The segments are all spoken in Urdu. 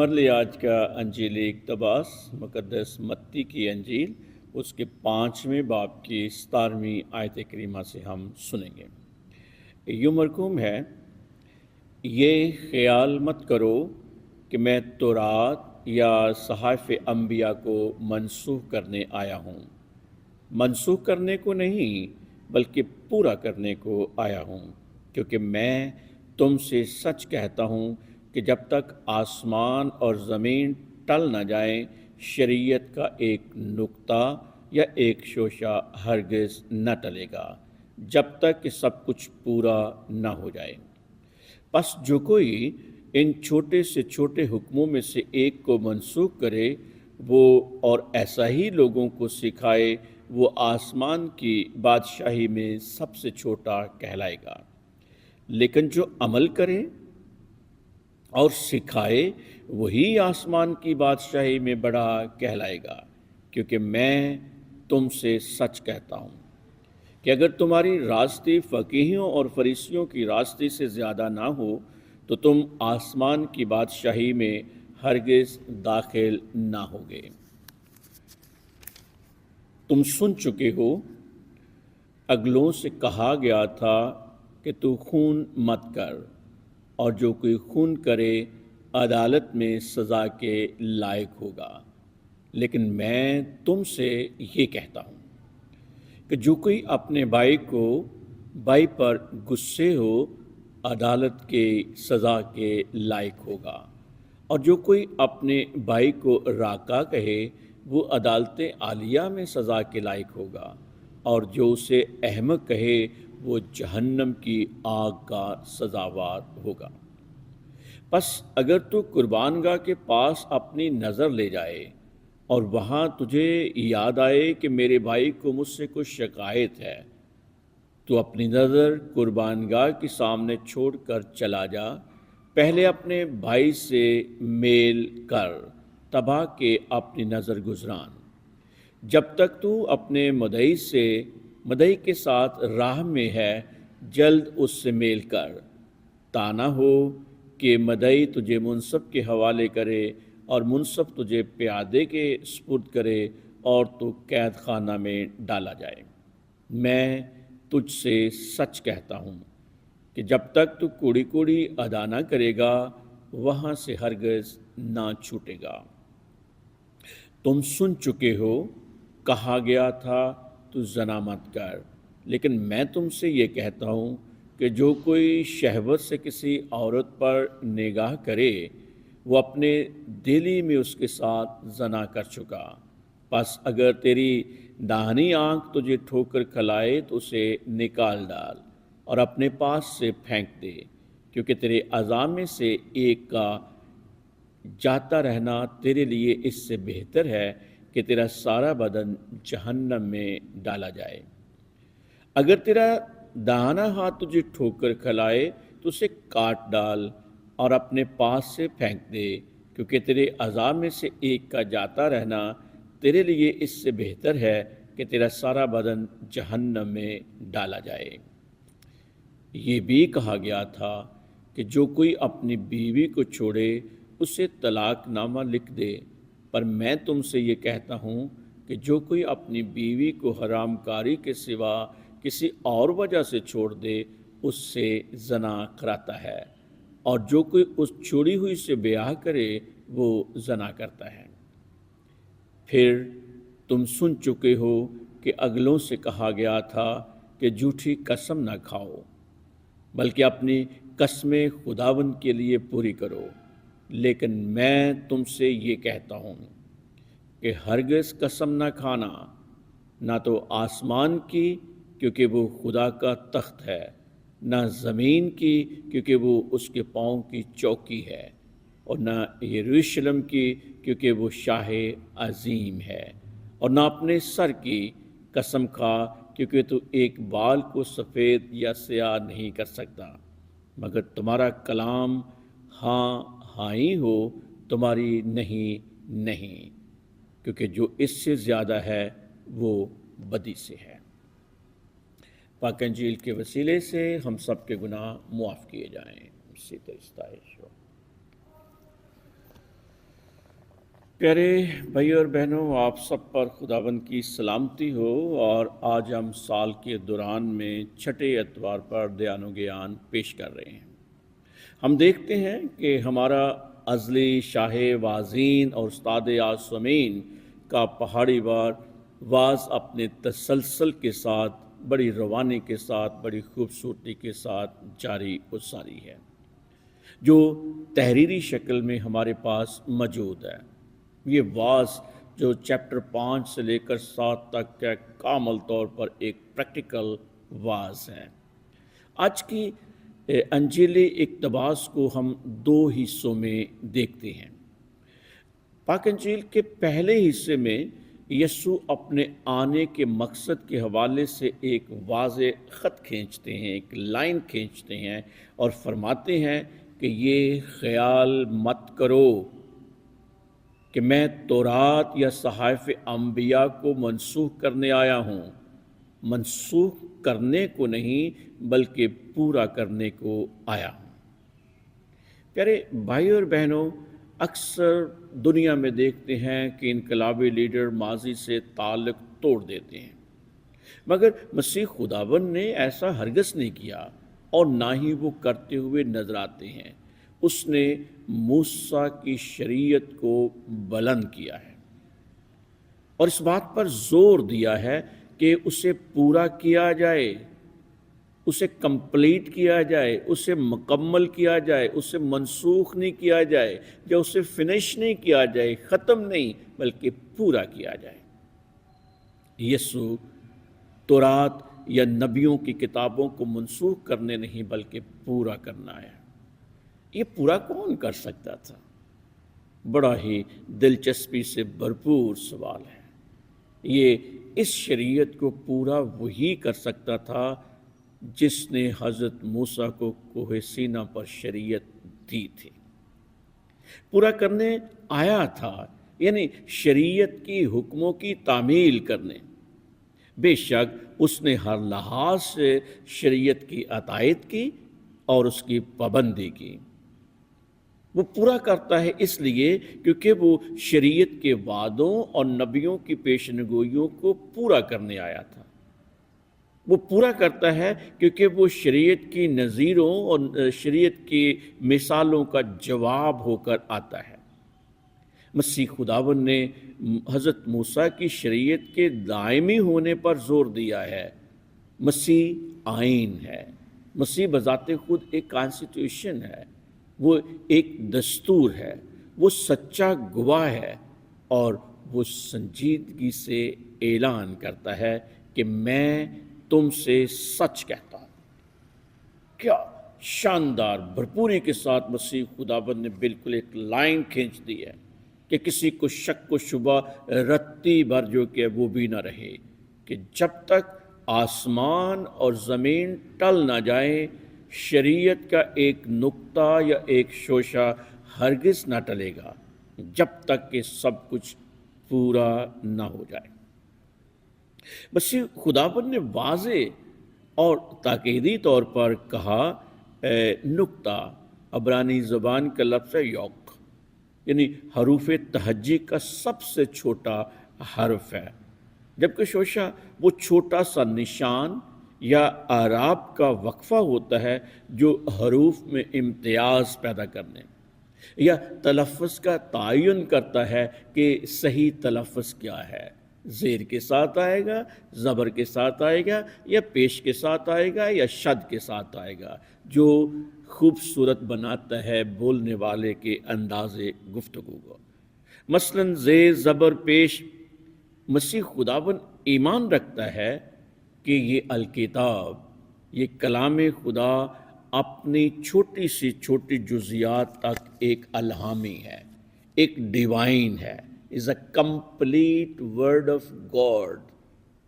ہمارے لیے آج کا انجیلی اقتباس مقدس متی کی انجیل اس کے 5ویں باب کی 17ویں آیت کریمہ سے ہم سنیں گے۔ یوں مرقوم ہے، یہ خیال مت کرو کہ میں تورات یا صحائف انبیاء کو منسوخ کرنے آیا ہوں۔ منسوخ کرنے کو نہیں بلکہ پورا کرنے کو آیا ہوں، کیونکہ میں تم سے سچ کہتا ہوں کہ جب تک آسمان اور زمین ٹل نہ جائیں، شریعت کا ایک نقطہ یا ایک شوشہ ہرگز نہ ٹلے گا، جب تک کہ سب کچھ پورا نہ ہو جائے۔ پس جو کوئی ان چھوٹے سے چھوٹے حکموں میں سے ایک کو منسوخ کرے وہ اور ایسا ہی لوگوں کو سکھائے، وہ آسمان کی بادشاہی میں سب سے چھوٹا کہلائے گا، لیکن جو عمل کرے اور سکھائے وہی آسمان کی بادشاہی میں بڑا کہلائے گا، کیونکہ میں تم سے سچ کہتا ہوں کہ اگر تمہاری راستی فقیہوں اور فریسیوں کی راستی سے زیادہ نہ ہو تو تم آسمان کی بادشاہی میں ہرگز داخل نہ ہوگے۔ تم سن چکے ہو اگلوں سے کہا گیا تھا کہ تو خون مت کر، اور جو کوئی خون کرے عدالت میں سزا کے لائق ہوگا۔ لیکن میں تم سے یہ کہتا ہوں کہ جو کوئی اپنے بھائی پر غصے ہو عدالت کے سزا کے لائق ہوگا، اور جو کوئی اپنے بھائی کو راکا کہے وہ عدالت عالیہ میں سزا کے لائق ہوگا، اور جو اسے احمق کہے وہ جہنم کی آگ کا سزاوار ہوگا۔ پس اگر تو قربان گاہ کے پاس اپنی نظر لے جائے اور وہاں تجھے یاد آئے کہ میرے بھائی کو مجھ سے کچھ شکایت ہے، تو اپنی نظر قربان گاہ کے سامنے چھوڑ کر چلا جا، پہلے اپنے بھائی سے میل کر تبا کہ اپنی نظر گزران۔ جب تک تو اپنے مدعی کے ساتھ راہ میں ہے، جلد اس سے میل کر، تا نہ ہو کہ مدعی تجھے منصف کے حوالے کرے اور منصف تجھے پیادے کے سپرد کرے اور تو قید خانہ میں ڈالا جائے۔ میں تجھ سے سچ کہتا ہوں کہ جب تک تو کوڑی کوڑی ادا نہ کرے گا وہاں سے ہرگز نہ چھوٹے گا۔ تم سن چکے ہو کہا گیا تھا تو زنا مت کر، لیکن میں تم سے یہ کہتا ہوں کہ جو کوئی شہوت سے کسی عورت پر نگاہ کرے وہ اپنے دل ہی میں اس کے ساتھ زنا کر چکا۔ پس اگر تیری داہنی آنکھ تجھے ٹھوکر کھلائے تو اسے نکال ڈال اور اپنے پاس سے پھینک دے، کیونکہ تیرے اعضاء میں سے ایک کا جاتا رہنا تیرے لیے اس سے بہتر ہے کہ تیرا سارا بدن جہنم میں ڈالا جائے۔ اگر تیرا داہنا ہاتھ تجھے ٹھوکر کھلائے تو اسے کاٹ ڈال اور اپنے پاس سے پھینک دے، کیونکہ تیرے اعضاء میں سے ایک کا جاتا رہنا تیرے لیے اس سے بہتر ہے کہ تیرا سارا بدن جہنم میں ڈالا جائے۔ یہ بھی کہا گیا تھا کہ جو کوئی اپنی بیوی کو چھوڑے اسے طلاق نامہ لکھ دے، پر میں تم سے یہ کہتا ہوں کہ جو کوئی اپنی بیوی کو حرام کاری کے سوا کسی اور وجہ سے چھوڑ دے اس سے زنا کراتا ہے، اور جو کوئی اس چھوڑی ہوئی سے بیاہ کرے وہ زنا کرتا ہے۔ پھر تم سن چکے ہو کہ اگلوں سے کہا گیا تھا کہ جھوٹی قسم نہ کھاؤ، بلکہ اپنی قسمیں خداوند کے لیے پوری کرو۔ لیکن میں تم سے یہ کہتا ہوں کہ ہرگز قسم نہ کھانا، نہ تو آسمان کی کیونکہ وہ خدا کا تخت ہے، نہ زمین کی کیونکہ وہ اس کے پاؤں کی چوکی ہے، اور نہ یروشلم کی کیونکہ وہ شاہ عظیم ہے، اور نہ اپنے سر کی قسم کھا کیونکہ تو ایک بال کو سفید یا سیاہ نہیں کر سکتا، مگر تمہارا کلام ہاں ہاں ہی ہو، تمہاری نہیں، کیونکہ جو اس سے زیادہ ہے وہ بدی سے ہے۔ پاک انجیل کے وسیلے سے ہم سب کے گناہ معاف کیے جائیں۔ اسی طرح استائش ہو۔ پیارے بھائی اور بہنوں، آپ سب پر خداوند کی سلامتی ہو۔ اور آج ہم سال کے دوران میں چھٹے اتوار پر دھیان و گیان پیش کر رہے ہیں۔ ہم دیکھتے ہیں کہ ہمارا ازلی شاہ وعظین اور استاد آسمین کا پہاڑی وار واز اپنے تسلسل کے ساتھ، بڑی روانی کے ساتھ، بڑی خوبصورتی کے ساتھ جاری و ساری ہے، جو تحریری شکل میں ہمارے پاس موجود ہے۔ یہ واز جو چیپٹر 5 سے لے کر 7 تک کا کامل طور پر ایک پریکٹیکل واز ہے۔ آج کی انجیلی اقتباس کو ہم 2 حصوں میں دیکھتے ہیں۔ پاک انجیل کے پہلے حصے میں یسوع اپنے آنے کے مقصد کے حوالے سے ایک واضح خط کھینچتے ہیں، ایک لائن کھینچتے ہیں اور فرماتے ہیں کہ یہ خیال مت کرو کہ میں تورات یا صحائف انبیاء کو منسوخ کرنے آیا ہوں۔ منسوخ کرنے کو نہیں بلکہ پورا کرنے کو آیا ہوں۔ پیارے بھائی اور بہنوں، اکثر دنیا میں دیکھتے ہیں کہ انقلابی لیڈر ماضی سے تعلق توڑ دیتے ہیں، مگر مسیح خداوند نے ایسا ہرگز نہیں کیا اور نہ ہی وہ کرتے ہوئے نظر آتے ہیں۔ اس نے موسیٰ کی شریعت کو بلند کیا ہے اور اس بات پر زور دیا ہے کہ اسے پورا کیا جائے، اسے کمپلیٹ کیا جائے، اسے مکمل کیا جائے، اسے منسوخ نہیں کیا جائے یا اسے فنش نہیں کیا جائے، ختم نہیں بلکہ پورا کیا جائے۔ یسوع تورات یا نبیوں کی کتابوں کو منسوخ کرنے نہیں بلکہ پورا کرنا ہے۔ یہ پورا کون کر سکتا تھا؟ بڑا ہی دلچسپی سے بھرپور سوال ہے۔ یہ اس شریعت کو پورا وہی کر سکتا تھا جس نے حضرت موسیٰ کو کوہ سینا پر شریعت دی تھی۔ پورا کرنے آیا تھا، یعنی شریعت کی حکموں کی تعمیل کرنے۔ بے شک اس نے ہر لحاظ سے شریعت کی اطاعت کی اور اس کی پابندی کی۔ وہ پورا کرتا ہے اس لیے کیونکہ وہ شریعت کے وعدوں اور نبیوں کی پیشنگوئیوں کو پورا کرنے آیا تھا۔ وہ پورا کرتا ہے کیونکہ وہ شریعت کی نظیروں اور شریعت کی مثالوں کا جواب ہو کر آتا ہے۔ مسیح خداوند نے حضرت موسیٰ کی شریعت کے دائمی ہونے پر زور دیا ہے۔ مسیح آئین ہے، مسیح بذات خود ایک کانسٹیٹیوشن ہے، وہ ایک دستور ہے، وہ سچا گواہ ہے اور وہ سنجیدگی سے اعلان کرتا ہے کہ میں تم سے سچ کہتا ہوں۔ کیا شاندار بھرپوری کے ساتھ مسیح خداوند نے بالکل ایک لائن کھینچ دی ہے کہ کسی کو شک و شبہ رتی بھر جو کہ وہ بھی نہ رہے کہ جب تک آسمان اور زمین ٹل نہ جائیں، شریعت کا ایک نقطہ یا ایک شوشہ ہرگز نہ ٹلے گا جب تک کہ سب کچھ پورا نہ ہو جائے۔ مسیح خداوند نے واضح اور تاکیدی طور پر کہا نقطہ عبرانی زبان کا لفظ ہے یوک، یعنی حروف تہجی کا سب سے چھوٹا حرف ہے، جبکہ شوشہ وہ چھوٹا سا نشان یا اعراب کا وقفہ ہوتا ہے جو حروف میں امتیاز پیدا کرنے یا تلفظ کا تعین کرتا ہے کہ صحیح تلفظ کیا ہے۔ زیر کے ساتھ آئے گا، زبر کے ساتھ آئے گا، یا پیش کے ساتھ آئے گا، یا شد کے ساتھ آئے گا، جو خوبصورت بناتا ہے بولنے والے کے انداز گفتگو کو۔ مثلاً زیر زبر پیش۔ مسیح خداوند ایمان رکھتا ہے کہ یہ الکتاب، یہ کلام خدا اپنی چھوٹی سی چھوٹی جزیات تک ایک الہامی ہے، ایک ڈیوائن ہے، is a complete word of God۔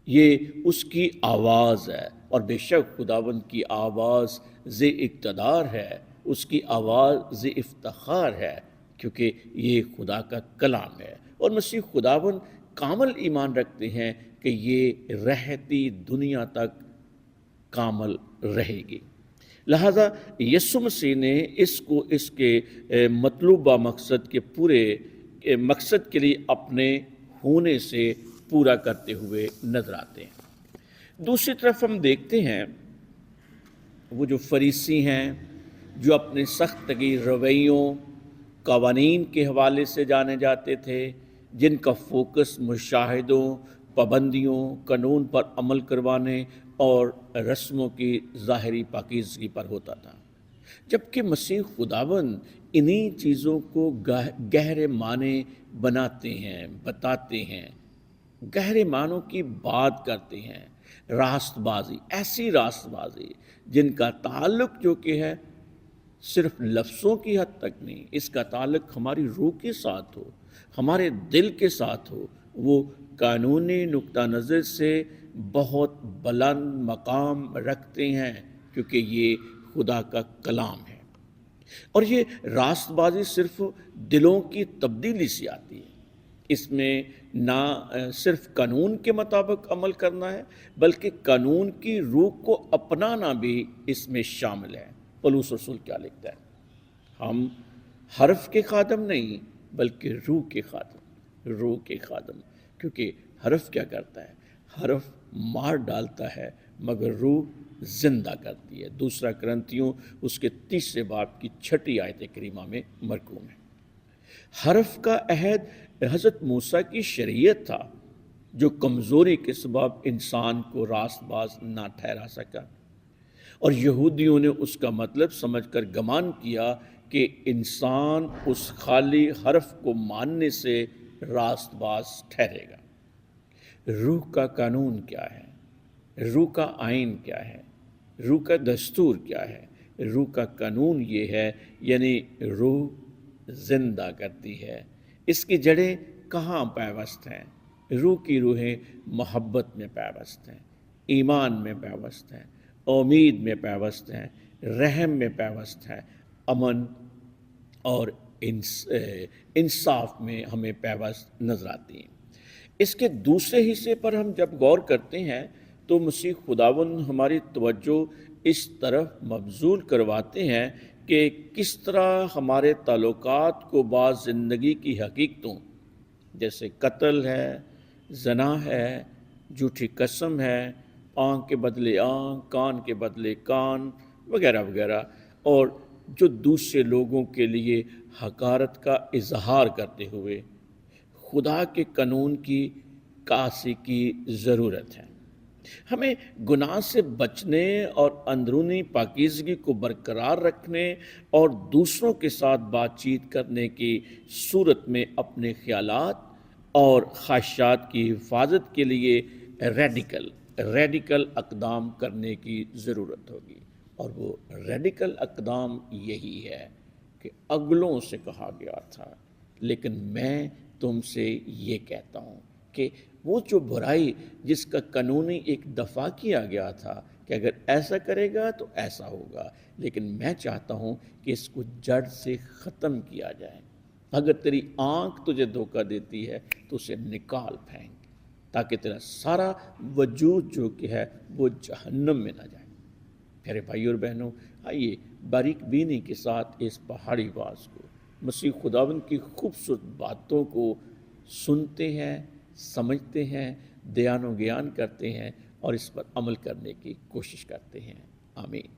یہ اس کی آواز ہے اور بے شک خداوند کی آواز ذی اقتدار ہے، اس کی آواز ذی افتخار ہے، کیونکہ یہ خدا کا کلام ہے۔ اور مسیح خداوند کامل ایمان رکھتے ہیں کہ یہ رہتی دنیا تک کامل رہے گی۔ لہذا یسوع مسیح نے اس کو اس کے مطلوبہ مقصد کے پورے مقصد کے لیے اپنے ہونے سے پورا کرتے ہوئے نظر آتے ہیں۔ دوسری طرف ہم دیکھتے ہیں وہ جو فریسی ہیں، جو اپنے سخت تگی رویوں، قوانین کے حوالے سے جانے جاتے تھے، جن کا فوکس مشاہدوں، پابندیوں، قانون پر عمل کروانے اور رسموں کی ظاہری پاکیزگی پر ہوتا تھا، جبکہ مسیح خداوند انہی چیزوں کو گہرے معنی بناتے ہیں، بتاتے ہیں، گہرے معنوں کی بات کرتے ہیں۔ راست بازی، ایسی راست بازی جن کا تعلق جو کہ ہے صرف لفظوں کی حد تک نہیں، اس کا تعلق ہماری روح کے ساتھ ہو، ہمارے دل کے ساتھ ہو، وہ قانونی نقطہ نظر سے بہت بلند مقام رکھتے ہیں، کیونکہ یہ خدا کا کلام ہے۔ اور یہ راست بازی صرف دلوں کی تبدیلی سے آتی ہے۔ اس میں نہ صرف قانون کے مطابق عمل کرنا ہے، بلکہ قانون کی روح کو اپنانا بھی اس میں شامل ہے۔ پولس رسول کیا لکھتا ہے؟ ہم حرف کے خادم نہیں، بلکہ روح کے خادم، روح کے خادم، کیونکہ حرف کیا کرتا ہے؟ حرف مار ڈالتا ہے، مگر روح زندہ کرتی ہے۔ دوسرا کرنتیوں اس کے 30 باب کی 6 آیت کریمہ میں مرقوم ہے۔ حرف کا عہد حضرت موسیٰ کی شریعت تھا، جو کمزوری کے سبب انسان کو راست باز نہ ٹھہرا سکا، اور یہودیوں نے اس کا مطلب سمجھ کر گمان کیا کہ انسان اس خالی حرف کو ماننے سے راست باز ٹھہرے گا۔ روح کا قانون کیا ہے؟ روح کا آئین کیا ہے؟ روح کا دستور کیا ہے؟ روح کا قانون یہ ہے، یعنی روح زندہ کرتی ہے۔ اس کی جڑیں کہاں پیوست ہیں؟ روح کی روحیں محبت میں پیوست ہیں، ایمان میں پیوست ہیں، امید میں پیوست ہیں، رحم میں پیوست ہیں، امن اور انصاف میں ہمیں پیوست نظر آتی ہیں۔ اس کے دوسرے حصے پر ہم جب غور کرتے ہیں تو مسیح خداوند ہماری توجہ اس طرف مبذول کرواتے ہیں کہ کس طرح ہمارے تعلقات کو بعض زندگی کی حقیقتوں جیسے قتل ہے، زنا ہے، جھوٹی قسم ہے، آنکھ کے بدلے آنکھ، کان کے بدلے کان وغیرہ وغیرہ، اور جو دوسرے لوگوں کے لیے حقارت کا اظہار کرتے ہوئے خدا کے قانون کی کاسی کی ضرورت ہے۔ ہمیں گناہ سے بچنے اور اندرونی پاکیزگی کو برقرار رکھنے اور دوسروں کے ساتھ بات چیت کرنے کی صورت میں اپنے خیالات اور خواہشات کی حفاظت کے لیے ریڈیکل اقدام کرنے کی ضرورت ہوگی، اور وہ ریڈیکل اقدام یہی ہے کہ اگلوں سے کہا گیا تھا لیکن میں تم سے یہ کہتا ہوں کہ وہ جو برائی جس کا قانونی ایک دفعہ کیا گیا تھا کہ اگر ایسا کرے گا تو ایسا ہوگا، لیکن میں چاہتا ہوں کہ اس کو جڑ سے ختم کیا جائے۔ اگر تیری آنکھ تجھے دھوکہ دیتی ہے تو اسے نکال پھینک، تاکہ تیرا سارا وجود جو کہ ہے وہ جہنم میں نہ جائے۔ پیارے بھائی اور بہنوں، آئیے باریک بینی کے ساتھ اس پہاڑی باز کو، مسیح خداوند کی خوبصورت باتوں کو سنتے ہیں، سمجھتے ہیں، دھیان و گیان کرتے ہیں اور اس پر عمل کرنے کی کوشش کرتے ہیں۔ آمین۔